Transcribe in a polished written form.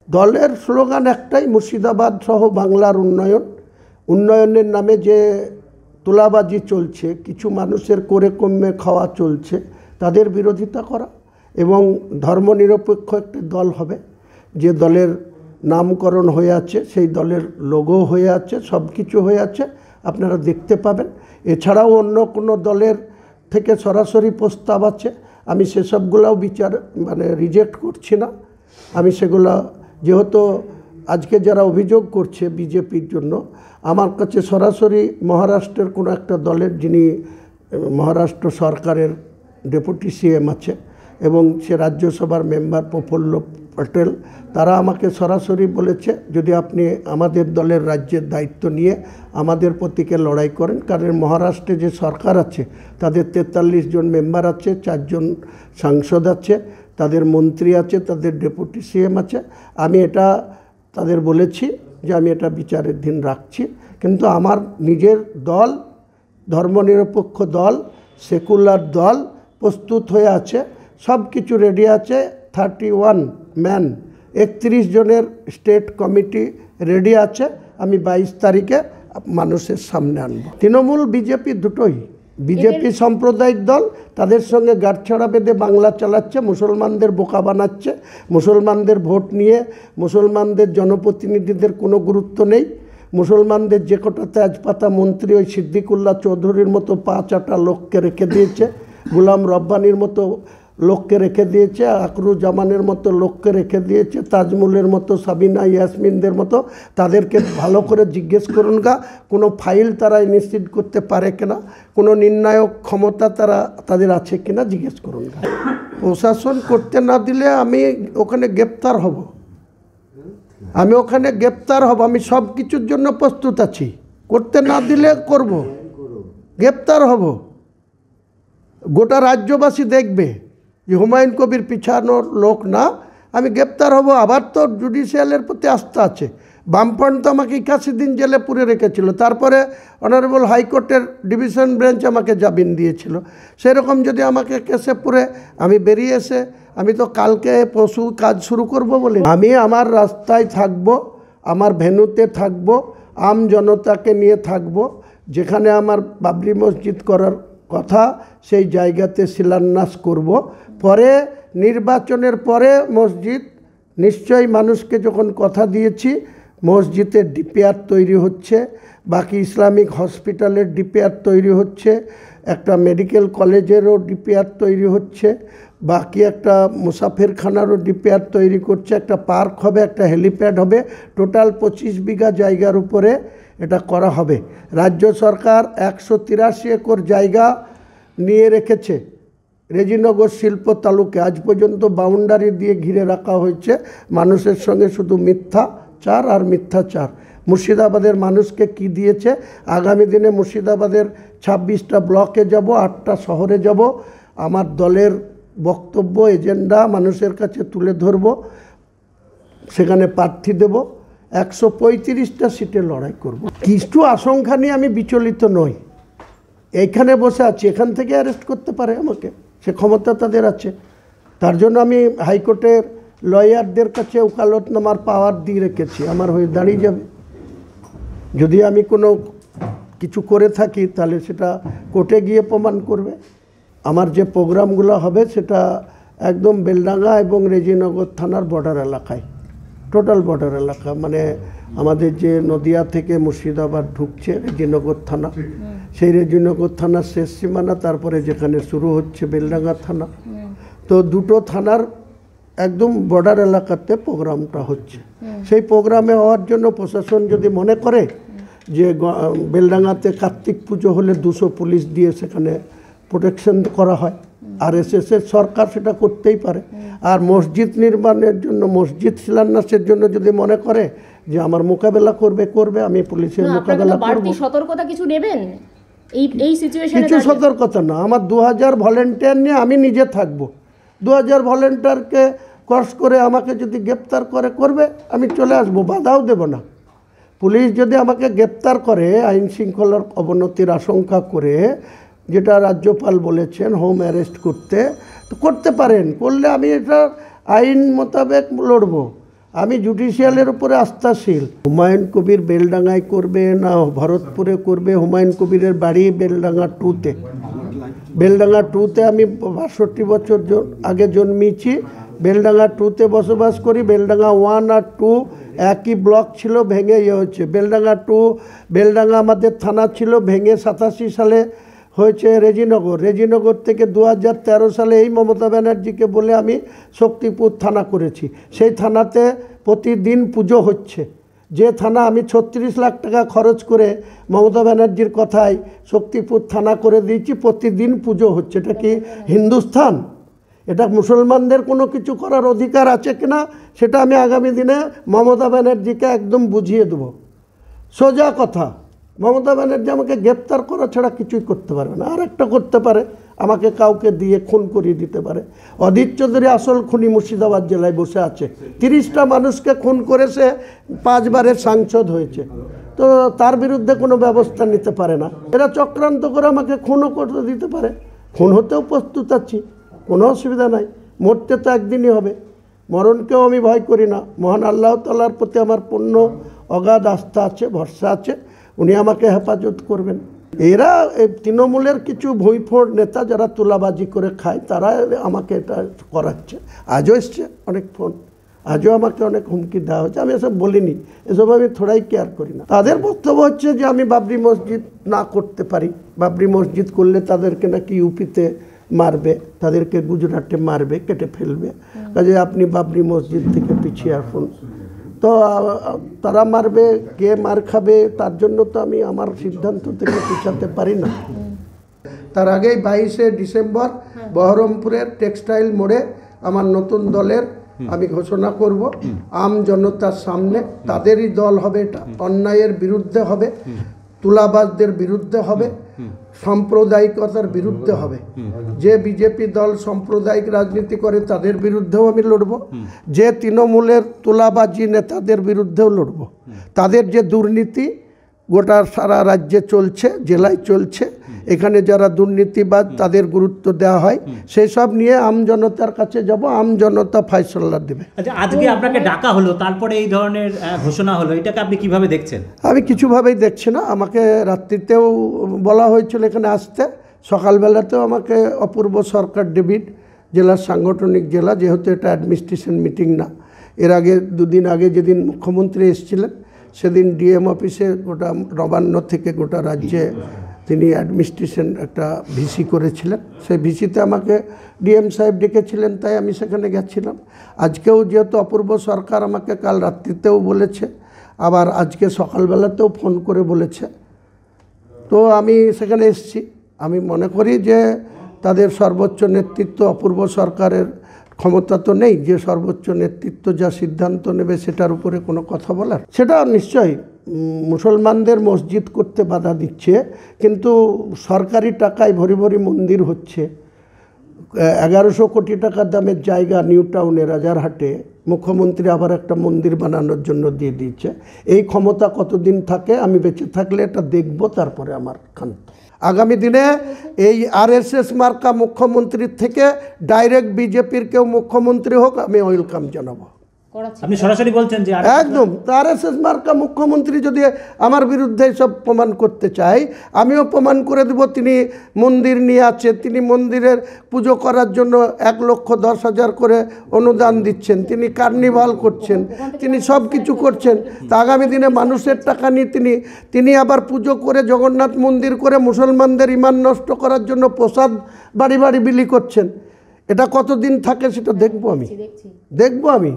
দলের স্লোগান একটাই, মুর্শিদাবাদ সহ বাংলার উন্নয়ন। উন্নয়নের নামে যে তোলাবাজি চলছে, কিছু মানুষের করে কমে খাওয়া চলছে, তাদের বিরোধিতা করা এবং ধর্মনিরপেক্ষ একটি দল হবে, যে দলের নামকরণ হয়ে আছে, সেই দলের লোগো হয়ে আছে, সব কিছু হয়ে আছে, আপনারা দেখতে পাবেন। এছাড়াও অন্য কোনো দলের থেকে সরাসরি প্রস্তাব আছে, আমি সেসবগুলোও রিজেক্ট করছি না। আমি সেগুলো, যেহেতু আজকে যারা অভিযোগ করছে বিজেপির জন্য, আমার কাছে সরাসরি মহারাষ্ট্রের কোনো একটা দলের, যিনি মহারাষ্ট্র সরকারের ডেপুটি সিএম আছে এবং সে রাজ্যসভার মেম্বার প্রফুল্ল পটেল, তারা আমাকে সরাসরি বলেছে যদি আপনি আমাদের দলের রাজ্যের দায়িত্ব নিয়ে আমাদের প্রতীকে লড়াই করেন, কারণ মহারাষ্ট্রে যে সরকার আছে তাদের 43 জন মেম্বার আছে, 4 জন সাংসদ আছে, তাদের মন্ত্রী আছে, তাদের ডেপুটি সিএম আছে। আমি এটা তাদের বলেছি যে আমি এটা বিচারের দিন রাখছি, কিন্তু আমার নিজের দল, ধর্মনিরপেক্ষ দল, সেকুলার দল প্রস্তুত হয়ে আছে, সব কিছু রেডি আছে। 31 ম্যান 31 জনের স্টেট কমিটি রেডি আছে, আমি 22 তারিখে মানুষের সামনে আনব। তৃণমূল বিজেপি দুটোই, বিজেপি সাম্প্রদায়িক দল, তাদের সঙ্গে গাঁটছড়া বেঁধে বাংলা চালাচ্ছে, মুসলমানদের বোকা বানাচ্ছে, মুসলমানদের ভোট নিয়ে মুসলমানদের জনপ্রতিনিধিদের কোনো গুরুত্ব নেই। মুসলমানদের যে কটা তেজপাতা মন্ত্রী ওই সিদ্দিকুল্লাহ চৌধুরীর মতো 5-8 লোককে রেখে দিয়েছে, গুলাম রব্বানির মতো লোককে রেখে দিয়েছে, আকরুজ্জামানের মতো লোককে রেখে দিয়েছে, তাজমুলের মতো, সাবিনা ইয়াসমিনদের মতো। তাদেরকে ভালো করে জিজ্ঞেস করুন গা, কোনো ফাইল তারা নিশ্চিত করতে পারে কিনা, কোনো নির্ণায়ক ক্ষমতা তাদের আছে কিনা জিজ্ঞেস করুন গা। প্রশাসন করতে না দিলে আমি ওখানে গ্রেপ্তার হব, আমি সব কিছুর জন্য প্রস্তুত আছি। করতে না দিলে করব, গ্রেপ্তার হব। গোটা রাজ্যবাসী দেখবে যে হুমায়ুন কবির পিছানোর লোক না, আমি গ্রেপ্তার হব। আবার তো জুডিশিয়ালের প্রতি আস্থা আছে। বামফ্রন্ট তো আমাকে 81 দিন জেলে পুরে রেখেছিল, তারপরে অনারেবল হাইকোর্টের ডিভিশন বেঞ্চ আমাকে জামিন দিয়েছিল। সেরকম যদি আমাকে কেসে পুরে আমি বেরিয়ে এসে, আমি তো কালকে পশু কাজ শুরু করব বলে, আমি আমার রাস্তায় থাকব, আমার ভেন্যুতে থাকব, আম জনতাকে নিয়ে থাকব। যেখানে আমার বাবরি মসজিদ করার কথা সেই জায়গাতে শিলান্যাস করব। পরে নির্বাচনের পরে মসজিদ নিশ্চয়ই, মানুষকে যখন কথা দিয়েছি, মসজিদের ডিপিআর তৈরি হচ্ছে, বাকি ইসলামিক হসপিটালের ডিপিআর তৈরি হচ্ছে, একটা মেডিকেল কলেজেরও ডিপিআর তৈরি হচ্ছে, বাকি একটা মুসাফিরখানারও ডিপিআর তৈরি করছে, একটা পার্ক হবে, একটা হেলিপ্যাড হবে। টোটাল 25 বিঘা জায়গার উপরে এটা করা হবে। রাজ্য সরকার 183 একর জায়গা নিয়ে রেখেছে রেজিনগর শিল্প তালুকে। আজ পর্যন্ত বাউন্ডারি দিয়ে ঘিরে রাখা হয়েছে। মানুষের সঙ্গে শুধু মিথ্যাচার আর মিথ্যাচার। মুর্শিদাবাদের মানুষকে কি দিয়েছে? আগামী দিনে মুর্শিদাবাদের 26টা ব্লকে যাব, 8টা শহরে যাব, আমার দলের বক্তব্য, এজেন্ডা মানুষের কাছে তুলে ধরব, সেখানে প্রার্থী দেব, 135টা সিটে লড়াই করব। কিছু আশঙ্কা নিয়ে আমি বিচলিত নই। এইখানে বসে আছি, এখান থেকে অ্যারেস্ট করতে পারে আমাকে, সে ক্ষমতা তাদের আছে। তার জন্য আমি হাইকোর্টের লয়ারদের কাছে ওকালতনামার পাওয়ার দিয়ে রেখেছি, আমার হয়ে দাঁড়িয়ে যাবে। যদি আমি কোনো কিছু করে থাকি তাহলে সেটা কোর্টে গিয়ে প্রমাণ করবে। আমার যে প্রোগ্রামগুলো হবে সেটা একদম বেলডাঙ্গা এবং রেজিনগর থানার বর্ডার এলাকায়, টোটাল বর্ডার এলাকা, মানে আমাদের যে নদিয়া থেকে মুর্শিদাবাদ ঢুকছে রেজিনগর থানা, সেই রেজিনগর থানার শেষ সীমানা, তারপরে যেখানে শুরু হচ্ছে বেলডাঙ্গা থানা। তো দুটো থানার একদম বর্ডার এলাকাতে প্রোগ্রামটা হচ্ছে। সেই প্রোগ্রামে হওয়ার জন্য প্রশাসন যদি মনে করে যে বেলডাঙ্গাতে কার্তিক পুজো হলে 200 পুলিশ দিয়ে সেখানে প্রোটেকশন করা হয়, আরএসএসের সরকার সেটা করতেই পারে। আর মসজিদ নির্মাণের জন্য, মসজিদ শিলান্যাসের জন্য যদি মনে করে যে আমার মোকাবেলা করবে, আমি পুলিশের মোকাবেলা করব। সতর্কতা কিছু নেবেন এই সিচুয়েশনে? কিছু সতর্কতা না, আমার 2000 ভলেন্টিয়ার নিয়ে আমি নিজে থাকব। 2000 ভলেন্টিয়ারকে ক্রস করে আমাকে যদি গ্রেপ্তার করবে, আমি চলে আসব, বাধাও দেব না। পুলিশ যদি আমাকে গ্রেপ্তার করে আইন শৃঙ্খলার অবনতির আশঙ্কা করে, যেটা রাজ্যপাল বলেছেন হোম অ্যারেস্ট করতে, তো করতে পারেন, করলে আমি এটা আইন মোতাবেক লড়ব। আমি জুডিশিয়ালের উপরে আস্থাশীল। হুমায়ুন কবির বেলডাঙ্গায় করবে না ভরতপুরে করবে? হুমায়ুন কবিরের বাড়ি বেলডাঙ্গা 2-তে। বেলডাঙ্গা 2-তে আমি 62 বছর আগে জন্মেছি। বেলডাঙ্গা 2-তে বসবাস করি। বেলডাঙ্গা 1 আর 2 একই ব্লক ছিল, ভেঙে হচ্ছে বেলডাঙ্গা 2। বেলডাঙ্গা আমাদের থানা ছিল, ভেঙে 87 সালে হয়েছে রেজিনগর। রেজিনগর থেকে 2013 সালে এই মমতা ব্যানার্জিকে বলে আমি শক্তিপুর থানা করেছি। সেই থানাতে প্রতিদিন পুজো হচ্ছে। যে থানা আমি 36 লাখ টাকা খরচ করে মমতা ব্যানার্জির কথায় শক্তিপুর থানা করে দিয়েছি, প্রতিদিন পুজো হচ্ছে। এটা কি হিন্দুস্থান? এটা মুসলমানদের কোনো কিছু করার অধিকার আছে কিনা সেটা আমি আগামী দিনে মমতা ব্যানার্জিকে একদম বুঝিয়ে দেবো। সোজা কথা, মমতা ব্যানার্জি আমাকে গ্রেপ্তার করা ছাড়া কিছুই করতে পারবে না। আর একটা করতে পারে, আমাকে কাউকে দিয়ে খুন করিয়ে দিতে পারে। অধীর চৌধুরী আসল খুনি মুর্শিদাবাদ জেলায় বসে আছে। 30টা মানুষকে খুন করে সে 5 বারের সাংসদ হয়েছে। তো তার বিরুদ্ধে কোনো ব্যবস্থা নিতে পারে না। এরা চক্রান্ত করে আমাকে খুনও করতে দিতে পারে। খুন হতেও প্রস্তুত আছি, কোনো অসুবিধা নাই। মরতে তো একদিনই হবে, মরণকেও আমি ভয় করি না। মহান আল্লাহ তাআলার প্রতি আমার পূর্ণ অগাধ আস্থা আছে, ভরসা আছে, উনি আমাকে হেফাজত করবেন। এরা এই তৃণমূলের কিছু ভুঁইফোড় নেতা যারা তোলাবাজি করে খায়, তারা আমাকে এটা করাচ্ছে। আজও এসছে অনেক ফোন, আজও আমাকে অনেক হুমকি দেওয়া হচ্ছে। আমি এসব বলিনি, এসব আমি থোড়াই কেয়ার করি না। তাদের বক্তব্য হচ্ছে যে আমি বাবরি মসজিদ না করতে পারি। বাবরি মসজিদ করলে তাদেরকে নাকি ইউপিতে মারবে, তাদেরকে গুজরাটে মারবে, কেটে ফেলবে। কাজে আপনি বাবরি মসজিদ থেকে পিছিয়ে আসুন। তো তারা মারবে, কে মার খাবে, তার জন্য তো আমি আমার সিদ্ধান্ত থেকে পিছাতে পারি না। তার আগেই 22শে ডিসেম্বর বহরমপুরের টেক্সটাইল মোড়ে আমার নতুন দলের আমি ঘোষণা করব। আম জনতার সামনে তাদেরই দল হবে, এটা অন্যায়ের বিরুদ্ধে হবে, তুলাবাজদের বিরুদ্ধে হবে, সাম্প্রদায়িকতার বিরুদ্ধে হবে। যে বিজেপি দল সাম্প্রদায়িক রাজনীতি করে তাদের বিরুদ্ধেও আমি লড়ব, যে তৃণমূলের তুলাবাজি নেতাদের বিরুদ্ধেও লড়ব। তাদের যে দুর্নীতি গোটা সারা রাজ্যে চলছে, জেলায় চলছে, এখানে যারা দুর্নীতিবাদ তাদের গুরুত্ব দেওয়া হয়, সেই সব নিয়ে আমজনতার কাছে যাব, আমজনতা ফয়সালা দেবে। আচ্ছা, আজকে আপনাকে ডাকা হলো, তারপরে এই ধরনের ঘোষণা হলো, এটাকে আপনি কিভাবে দেখছেন? আমি কিছুভাবেই দেখছি না। আমাকে রাত্রিতেও বলা হয়েছিল এখানে আসতে, সকালবেলাতেও আমাকে অপূর্ব সরকার ডেভিড, জেলার সাংগঠনিক জেলা, যেহেতু এটা অ্যাডমিনিস্ট্রেশন মিটিং না, এর আগে 2 দিন আগে যেদিন মুখ্যমন্ত্রী এসেছিলেন সেদিন ডিএম অফিসে গোটা নবান্ন থেকে গোটা রাজ্যে তিনি অ্যাডমিনিস্ট্রেশন একটা ভিসি করেছিলেন। সেই ভিসিতে আমাকে ডিএম সাহেব ডেকেছিলেন, তাই আমি সেখানে গেছিলাম। আজকেও যেহেতু অপূর্ব সরকার আমাকে কাল রাত্রিতেও বলেছে, আবার আজকে সকালবেলাতেও ফোন করে বলেছে, তো আমি সেখানে এসেছি। আমি মনে করি যে তাদের সর্বোচ্চ নেতৃত্ব, অপূর্ব সরকারের ক্ষমতা তো নেই যে সর্বোচ্চ নেতৃত্ব যা সিদ্ধান্ত নেবে সেটার উপরে কোনো কথা বলার। সেটা নিশ্চয়ই মুসলমানদের মসজিদ করতে বাধা দিচ্ছে, কিন্তু সরকারি টাকায় ভরি ভরি মন্দির হচ্ছে। 1100 কোটি টাকার দামের জায়গা নিউ টাউনে রাজারহাটে মুখ্যমন্ত্রী আবার একটা মন্দির বানানোর জন্য দিয়ে দিয়েছে। এই ক্ষমতা কতদিন থাকে, আমি বেঁচে থাকলে এটা দেখব, তারপরে আমার ক্ষান্ত। আগামী দিনে এই আরএসএস মার্কা মুখ্যমন্ত্রীর থেকে ডাইরেক্ট বিজেপির কেউ মুখ্যমন্ত্রী হোক, আমি ওয়েলকাম জানাবো। আপনি সরাসরি বলছেন যে একদম আরএসএস মার্কা মুখ্যমন্ত্রী যদি আমার বিরুদ্ধে সব প্রমাণ করতে চাই, আমিও প্রমাণ করে দেব তিনি মন্দির নিয়ে আছে, তিনি মন্দিরের পুজো করার জন্য 1,10,000 করে অনুদান দিচ্ছেন, তিনি কার্নিভাল করছেন, তিনি সব কিছু করছেন। তা আগামী দিনে মানুষের টাকা নিয়ে তিনি আবার পুজো করে জগন্নাথ মন্দির করে মুসলমানদের ঈমান নষ্ট করার জন্য প্রসাদ বাড়ি বাড়ি বিলি করছেন। এটা কতদিন থাকে সেটা দেখব আমি।